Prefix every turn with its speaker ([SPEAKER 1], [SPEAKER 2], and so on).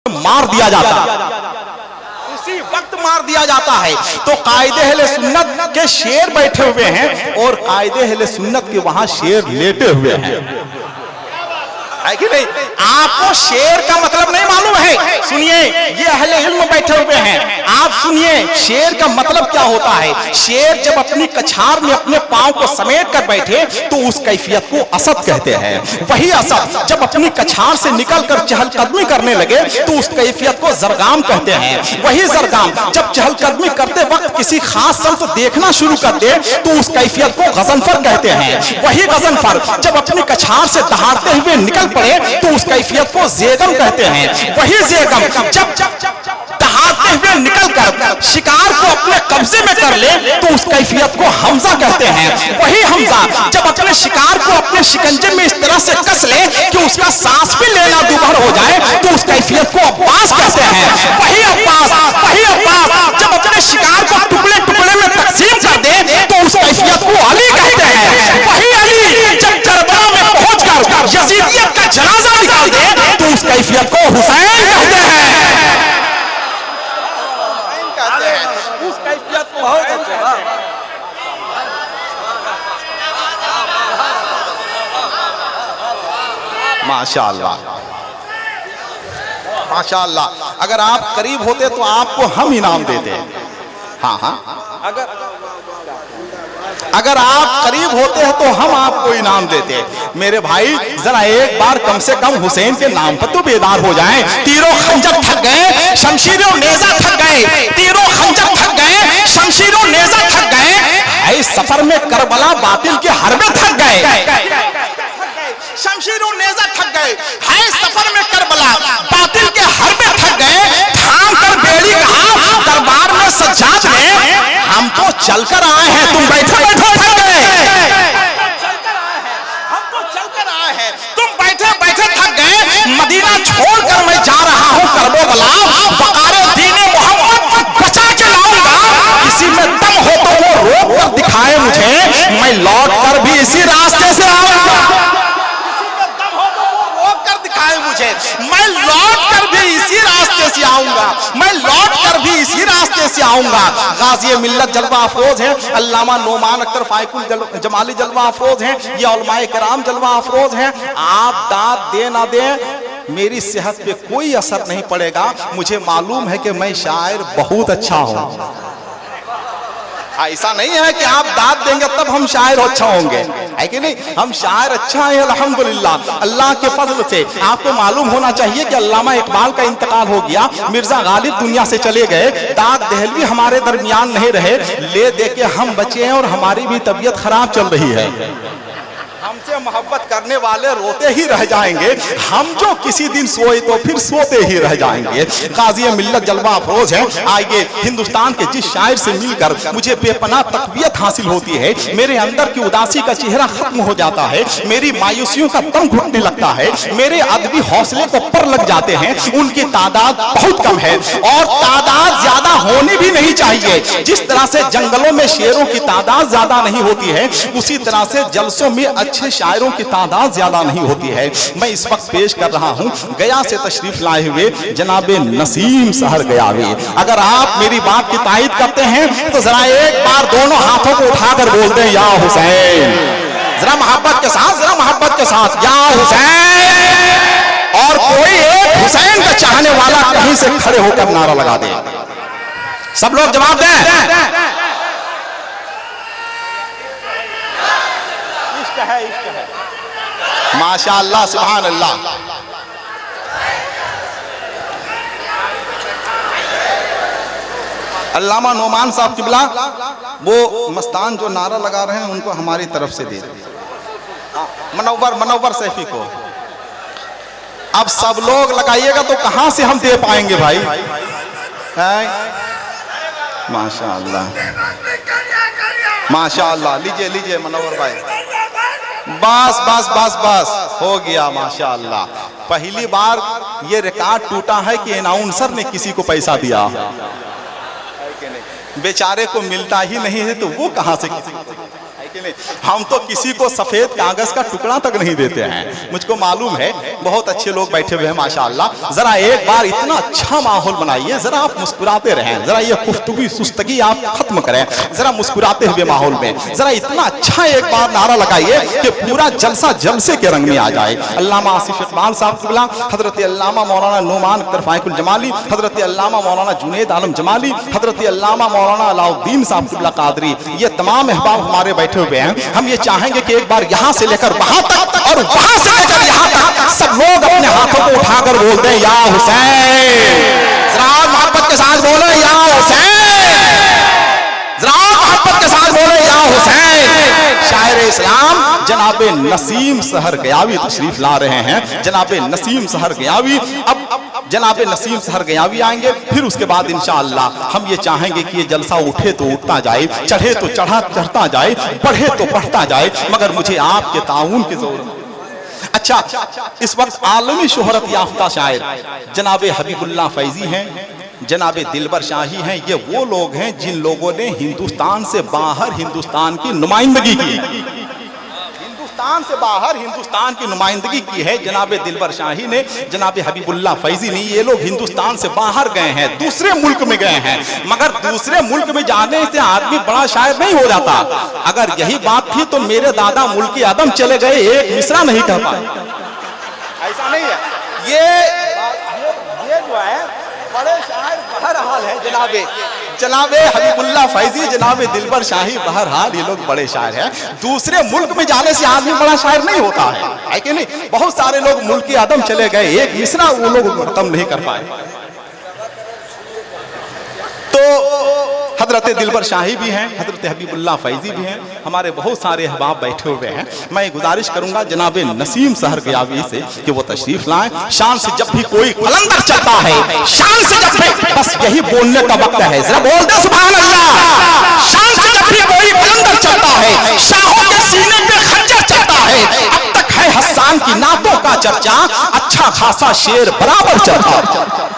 [SPEAKER 1] मार दिया जाता है, उसी वक्त मार दिया जाता है। तो कायदे अहले सुन्नत के शेर बैठे हुए हैं और कायदे अहले सुन्नत के वहां शेर लेटे हुए हैं, है कि नहीं? आपको शेर का मतलब नहीं मालूम है? सुनिए, ये अहले इल्म बैठे हुए हैं, आप सुनिए शेर का मतलब क्या होता है। शेर जब अपनी कछार में अपने पांव को समेट कर बैठे तो उस कैफियत को असद कहते हैं। वही असद जब अपनी कछार से निकलकर चहलकदमी करने लगे तो उस कैफियत को जरगाम कहते हैं। वही जरगाम जब चहलकदमी करते वक्त किसी खास संत देखना शुरू कर दे तो उस कैफियत को गजनफर कहते हैं। वही गजनफर जब अपनी कछार से दहाड़ते हुए निकल पड़े तो उस कैफियत को जेगम कहते हैं। वही जेगम जब दहाड़ते हुए निकलकर शिकार को अपने कब्जे में कर ले तो उस कैफियत को हमजा कहते हैं। वही हमजा जब अपने शिकार को अपने शिकंजे में इस तरह से कस ले कि उसका सांस भी लेना दुभर हो जाए तो उस कैफियत को अब्बास कहते हैं। वही अब्बास जब अपने शिकार को टुकड़े टुकड़े में तकसीम कर दे तो उस कैफियत को अली कहते हैं। वही अली जब करबला में पहुंचकर यजीदियत का जनाजा निकाल दे तो उस कैफियत को हुसैन कहते हैं। उस कैफियत को माशाअल्लाह माशाअल्लाह। अगर आप करीब होते तो आपको हम इनाम देते। हाँ, अगर आप करीब होते हैं तो हम आपको इनाम देते। मेरे भाई जरा एक बार कम से कम हुसैन के नाम पर तो बेदार हो जाएं। तीरों खंजर थक गए, शमशीरों नेजा थक गए, तीरों खंजर थक गए, शमशीरों नेजा थक गए, है सफर में करबला बातिल के हरबे थक गए। शमशीरों नेजा थक गए, है सफर में करबला बातिल के हरबे थक गए। थाम कर बेड़ी कहा दरबार में सज्जाद ने, हम तो चलकर आए हैं, तुम बैठे बैठे थक गए। हम तो चलकर आए हैं, तुम बैठे बैठे थक गए। मदीना छोड़कर मैं जा रहा हूं करबला, वकारे दीने मोहम्मद बचा के लाऊंगा। इसी में दम हो तो वो रोक कर दिखाए मुझे, मैं लौट कर भी इसी रास्ते से आऊंगा। मैं लौट कर भी इसी रास्ते से आऊंगा, मैं लौट कर भी इसी रास्ते से आऊंगा। गाज़ी मिल्लत जलवा अफरोज हैं, अल्लामा नोमान अख्तर फाइकुल जमाली जलवा अफरोज हैं, ये उलमाए किराम जलवा अफरोज हैं। आप दाद दे ना दे मेरी सेहत पे कोई असर नहीं पड़ेगा। मुझे मालूम है कि मैं शायर बहुत अच्छा हूं। ऐसा नहीं है कि आप दाद देंगे तब हम शायर अच्छा होंगे, है कि नहीं? हम शायर अच्छा है अल्हम्दुलिल्लाह, अल्लाह के फजल से। आपको मालूम होना चाहिए कि अल्लामा इकबाल का इंतकाल हो गया, मिर्जा गालिब दुनिया से चले गए, दाद दहलवी हमारे दरमियान नहीं रहे। ले दे के हम बचे हैं और हमारी भी तबीयत खराब चल रही है। हमसे मोहब्बत करने वाले रोते ही रह जाएंगे, हम जो किसी दिन सोए तो फिर सोते ही रह जाएंगे। गाज़ी मिल्लत जलवा अफरोज है। आइए, हिंदुस्तान के जिस शायर से मिलकर मुझे बेपनाह तक़वियत हासिल होती है, मेरे अंदर की उदासी का चेहरा खत्म हो जाता है, मेरी मायूसियों का दम घुटने लगता है, मेरे अदबी हौसले को पर लग जाते हैं। उनकी तादाद बहुत कम है और तादाद ज्यादा होनी भी नहीं चाहिए। जिस तरह से जंगलों में शेरों की तादाद ज्यादा नहीं होती है, उसी तरह से जलसों में अच्छे शायरों की तादाद ज्यादा नहीं होती है। मैं इस वक्त पेश कर रहा हूं गया से तशरीफ लाए हुए जनाबे नसीम सहर गयावी। अगर आप मेरी बात की तायीद करते हैं तो जरा एक बार दोनों हाथों को उठाकर बोल दें या हुसैन। जरा मोहब्बत के साथ, जरा मोहब्बत के साथ, या हुसैन। और कोई एक हुसैन का चाहने वाला कहीं से खड़े होकर नारा लगा दे। सब लोग जवाब दें। माशाअल्लाह, सुभान अल्लाह। अल्लामा नोमान साहब किबला वो मस्तान जो नारा लगा रहे हैं उनको हमारी तरफ से दे मनव्वर सैफी को। अब सब लोग लगाइएगा तो कहां से हम दे पाएंगे भाई? माशाअल्लाह माशाअल्लाह। लीजिए लीजिए मनव्वर भाई, बस बस बस बस हो गया माशाअल्लाह। पहली बार ये रिकॉर्ड टूटा है कि अनाउंसर ने किसी को पैसा दिया, बेचारे को मिलता ही नहीं है तो वो कहां से किसी को हम तो किसी को सफेद कागज का टुकड़ा तक नहीं देते हैं। मुझको मालूम है बहुत अच्छे लोग बैठे हुए हैं माशाअल्लाह। जरा एक बार इतना अच्छा माहौल बनाइए, जरा आप मुस्कुराते रहें, जरा ये गुफ्तगू सुस्तगी आप खत्म करें, जरा मुस्कुराते हुए माहौल में जरा इतना अच्छा एक बार नारा लगाइए कि पूरा जलसा जलसे के रंग में आ जाए। अल्लामा आसिफ इकबाल साहब क़िबला, हजरत अल्लामा मौलाना नोमान अख्तर फाइकुल जमाली, हजरत अल्लामा मौलाना जुनैद आलम जमाली, हजरत अल्लामा मौलाना अलाउद्दीन साहब क़िबला कादरी, ये तमाम अहबाब हमारे बैठे हुए हैं। हम ये चाहेंगे कि एक बार यहाँ से लेकर वहां तक और वहां से लेकर यहाँ तक सब लोग अपने हाथों को उठाकर बोल दें या हुसैन। जरा मोहब्बत के साथ बोलो या हुसैन, जरा मोहब्बत के साथ बोलो या हुसैन। शायर इस्लाम जनाबे नसीम सहर गयावी तशरीफ ला रहे हैं। जनाबे नसीम सहर गयावी, अब जनाबे नसीम सहर गयावी आएंगे, फिर उसके बाद इंशाअल्लाह हम ये चाहेंगे कि ये जलसा उठे तो उठता जाए, चढ़े तो चढ़ता जाए, बढ़े तो बढ़ता जाए, मगर मुझे आपके ताउन की जरूरत है। अच्छा, इस वक्त आलमी शोहरत याफ्ता शायर जनाबे हबीबुल्लाह फैजी हैं, जनाबे दिलबर शाही हैं। ये वो लोग हैं जिन लोगों ने हिंदुस्तान से बाहर हिंदुस्तान की नुमाइंदगी की, हिंदुस्तान से बाहर हिंदुस्तान की नुमाइंदगी की है जनाबे दिलबर शाही ने, जनाबे हबीबुल्लाह फैजी ने। ये लोग हिंदुस्तान से बाहर गए हैं, दूसरे मुल्क में गए हैं, मगर दूसरे मुल्क में जाने से आदमी बड़ा शायर नहीं हो जाता। अगर यही बात थी तो मेरे दादा मुल्क आदम चले गए, एक मिसरा नहीं कह पाए। ऐसा नहीं है, ये जो है बड़े शायर बहरहाल है जनाबे हबीबुल्लाह फैजी, जनाबे दिलबर शाही, बहरहाल ये लोग बड़े शायर हैं। दूसरे मुल्क में जाने से आदमी बड़ा शायर नहीं होता है कि नहीं? बहुत सारे लोग मुल्क आदम चले गए, एक मिसरा वो लोग खत्म नहीं कर पाए। तो हजरत दिलबर शाही भी हैं, हजरत हबीबुल्लाह फैजी भी हैं, हमारे बहुत सारे अहबाब बैठे हुए हैं। मैं गुजारिश करूंगा जनाबे नसीम सहर गयावी से कि वो तशरीफ लाएं। शान से जब भी कोई कलंदर चलता है, शान से जब भी, बस यही बोलने का वक्त है, जरा बोल दे सुभान अल्लाह। शान से जब भी कोई कलंदर चलता है, शाहों के सीने पे खंजर चलता है, अब तक है हस्सान की नातों का चर्चा, अच्छा खासा शेर बराबर चलता है।